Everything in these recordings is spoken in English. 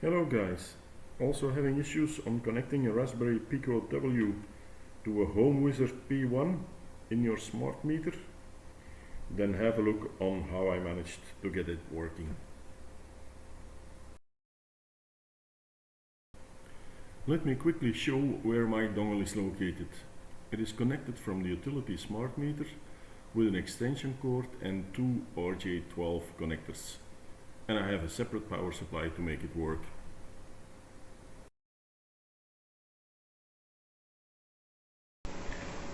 Hello guys, also having issues on connecting a Raspberry Pico W to a Homewizard P1 in your smart meter? Then have a look on how I managed to get it working. Let me quickly show where my dongle is located. It is connected from the utility smart meter with an extension cord and two RJ12 connectors. And I have a separate power supply to make it work.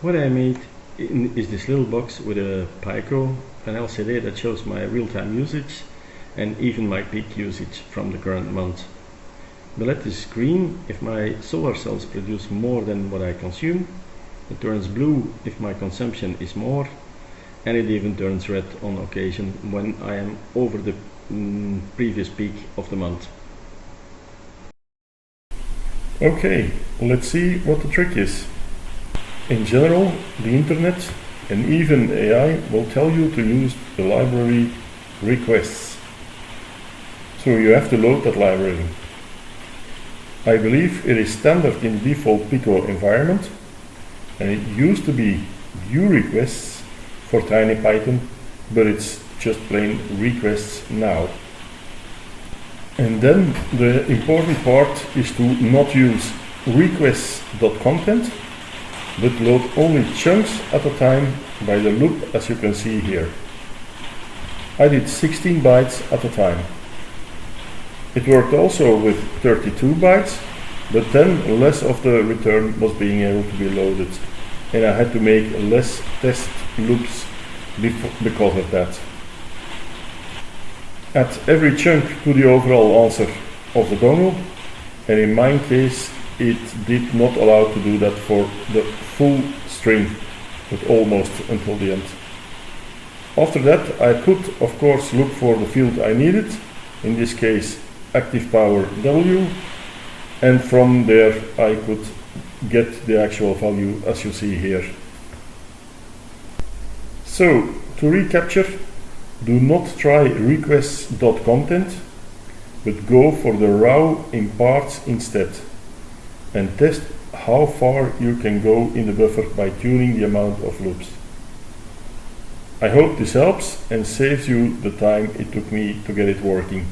What I made is this little box with a Pico, an LCD that shows my real-time usage and even my peak usage from the current month. The LED is green if my solar cells produce more than what I consume. It turns blue if my consumption is more, and it even turns red on occasion when I am over the previous peak of the month. Okay, let's see what the trick is. In general, the internet and even AI will tell you to use the library requests. So you have to load that library. I believe it is standard in the default Pico environment, and it used to be view requests for Tiny Python, but it's just plain requests now. And then the important part is to not use requests.content, but load only chunks at a time by the loop, as you can see here. I did 16 bytes at a time. It worked also with 32 bytes, but then less of the return was being able to be loaded, and I had to make less test loops because of that. Add every chunk to the overall answer of the dongle, and in my case it did not allow to do that for the full string, but almost until the end. After that I could of course look for the field I needed, in this case active power W, and from there I could get the actual value as you see here. So to recapture, do not try requests.content, but go for the raw in parts instead, and test how far you can go in the buffer by tuning the amount of loops. I hope this helps and saves you the time it took me to get it working.